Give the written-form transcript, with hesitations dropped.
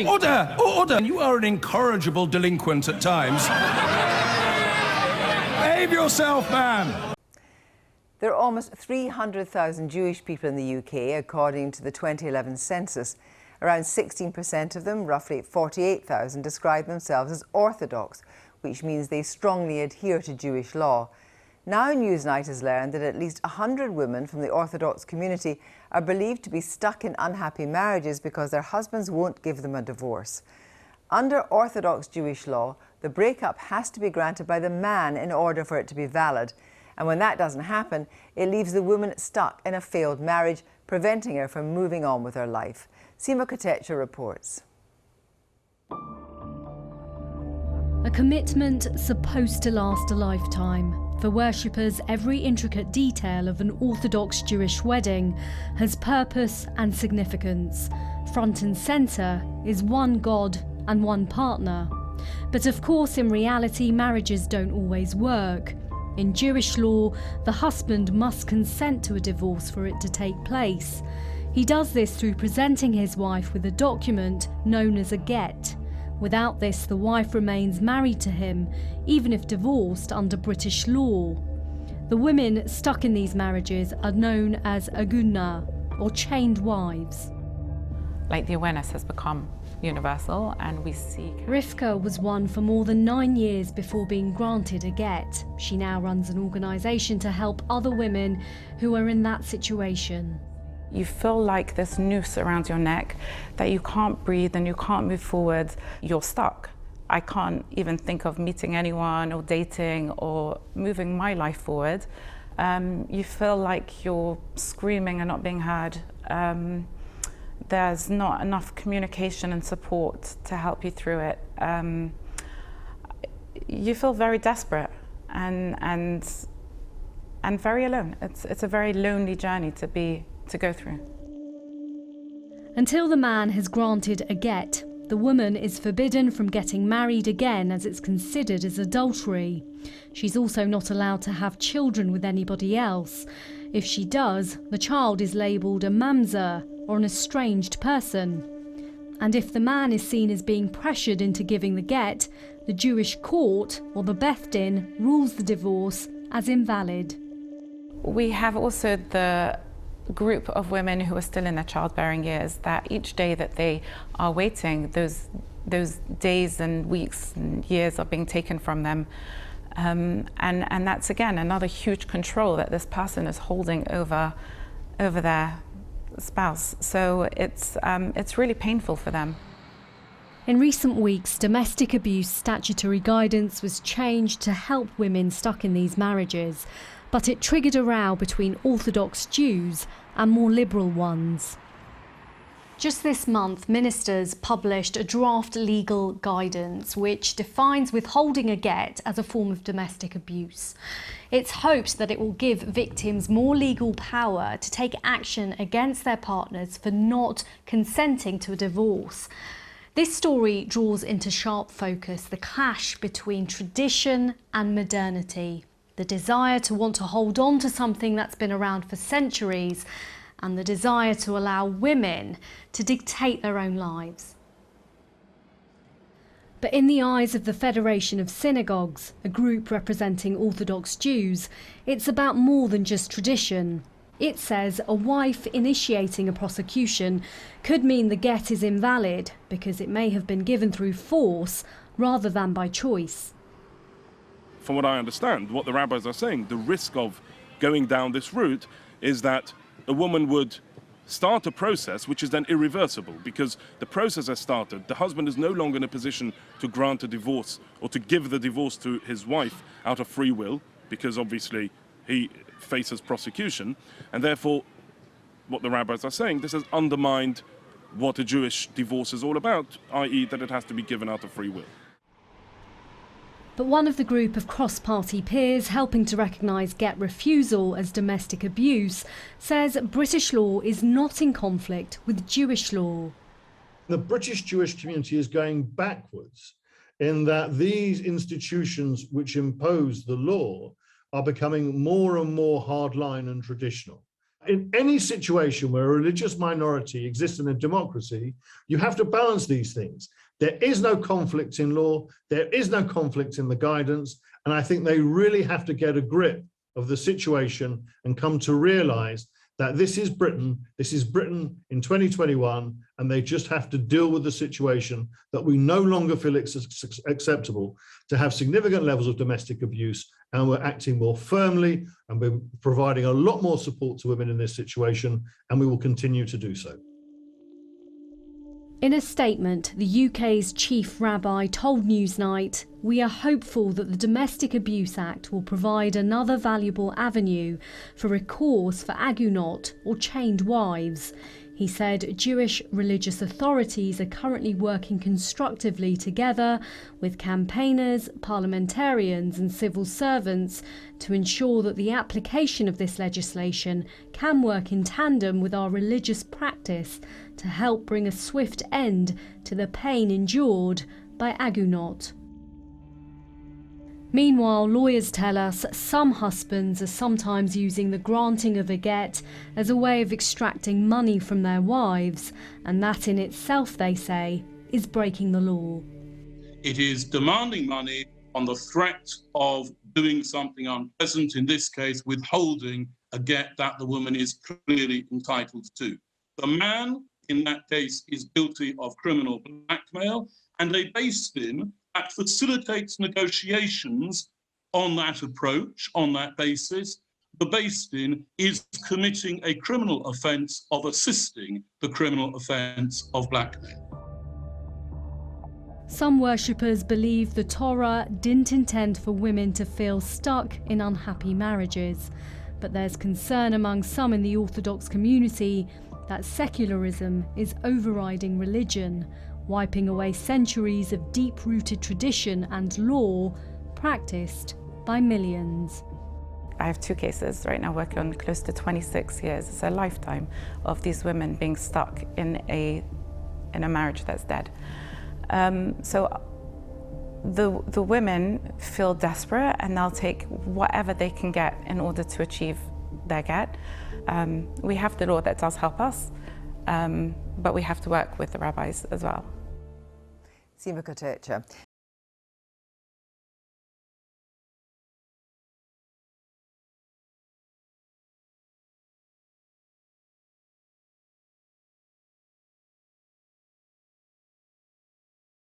Order! Order! You are an incorrigible delinquent at times. Behave yourself, man! There are almost 300,000 Jewish people in the UK, according to the 2011 census. Around 16% of them, roughly 48,000, describe themselves as Orthodox, which means they strongly adhere to Jewish law. Now Newsnight has learned that at least 100 women from the Orthodox community are believed to be stuck in unhappy marriages because their husbands won't give them a divorce. Under Orthodox Jewish law, the breakup has to be granted by the man in order for it to be valid. And when that doesn't happen, it leaves the woman stuck in a failed marriage, preventing her from moving on with her life. Sima Kotecha reports. A commitment supposed to last a lifetime. For worshippers, every intricate detail of an Orthodox Jewish wedding has purpose and significance. Front and centre is one God and one partner. But of course, in reality, marriages don't always work. In Jewish law, the husband must consent to a divorce for it to take place. He does this through presenting his wife with a document known as a get. Without this, the wife remains married to him, even if divorced under British law. The women stuck in these marriages are known as aguna, or chained wives. Like, the awareness has become universal, and we see... Rivka was one for more than 9 years before being granted a get. She now runs an organisation to help other women who are in that situation. You feel like this noose around your neck, that you can't breathe and you can't move forward. You're stuck. I can't even think of meeting anyone or dating or moving my life forward. You feel like you're screaming and not being heard. There's not enough communication and support to help you through it. You feel very desperate and very alone. It's a very lonely journey to go through. Until the man has granted a get, the woman is forbidden from getting married again, as it's considered as adultery. She's also not allowed to have children with anybody else. If she does, the child is labelled a mamzer, or an estranged person. And if the man is seen as being pressured into giving the get, the Jewish court, or the Beth Din, rules the divorce as invalid. We have also the group of women who are still in their childbearing years, that each day that they are waiting, those days and weeks and years are being taken from them. And that's, again, another huge control that this person is holding over their spouse. So it's really painful for them. In recent weeks, domestic abuse statutory guidance was changed to help women stuck in these marriages, but it triggered a row between Orthodox Jews and more liberal ones. Just this month, ministers published a draft legal guidance which defines withholding a get as a form of domestic abuse. It's hoped that it will give victims more legal power to take action against their partners for not consenting to a divorce. This story draws into sharp focus the clash between tradition and modernity, the desire to want to hold on to something that's been around for centuries, and the desire to allow women to dictate their own lives. But in the eyes of the Federation of Synagogues, a group representing Orthodox Jews, it's about more than just tradition. It says a wife initiating a prosecution could mean the get is invalid because it may have been given through force rather than by choice. From what I understand, what the rabbis are saying, the risk of going down this route is that a woman would start a process which is then irreversible, because the process has started. The husband is no longer in a position to grant a divorce or to give the divorce to his wife out of free will, because obviously he faces prosecution. And therefore, what the rabbis are saying, this has undermined what a Jewish divorce is all about, i.e. that it has to be given out of free will. But one of the group of cross-party peers helping to recognise get refusal as domestic abuse says British law is not in conflict with Jewish law. The British Jewish community is going backwards in that these institutions which impose the law are becoming more and more hardline and traditional. In any situation where a religious minority exists in a democracy, you have to balance these things. There is no conflict in law, there is no conflict in the guidance, and I think they really have to get a grip of the situation and come to realize that this is Britain in 2021, and they just have to deal with the situation that we no longer feel acceptable to have significant levels of domestic abuse, and we're acting more firmly, and we're providing a lot more support to women in this situation, and we will continue to do so. In a statement, the UK's chief rabbi told Newsnight, "We are hopeful that the Domestic Abuse Act will provide another valuable avenue for recourse for agunot or chained wives." He said Jewish religious authorities are currently working constructively together with campaigners, parliamentarians and civil servants to ensure that the application of this legislation can work in tandem with our religious practice to help bring a swift end to the pain endured by agunot. Meanwhile, lawyers tell us some husbands are sometimes using the granting of a get as a way of extracting money from their wives, and that in itself, they say, is breaking the law. It is demanding money on the threat of doing something unpleasant, in this case, withholding a get that the woman is clearly entitled to. The man, in that case, is guilty of criminal blackmail, and a basin that facilitates negotiations on that approach, on that basis, the basin is committing a criminal offence of assisting the criminal offence of blackmail. Some worshippers believe the Torah didn't intend for women to feel stuck in unhappy marriages, but there's concern among some in the Orthodox community that secularism is overriding religion, wiping away centuries of deep-rooted tradition and law practiced by millions. I have 2 cases right now working on close to 26 years. It's a lifetime of these women being stuck in a marriage that's dead. So the women feel desperate, and they'll take whatever they can get in order to achieve their get. We have the law that does help us, but we have to work with the rabbis as well. Sima Kotecha.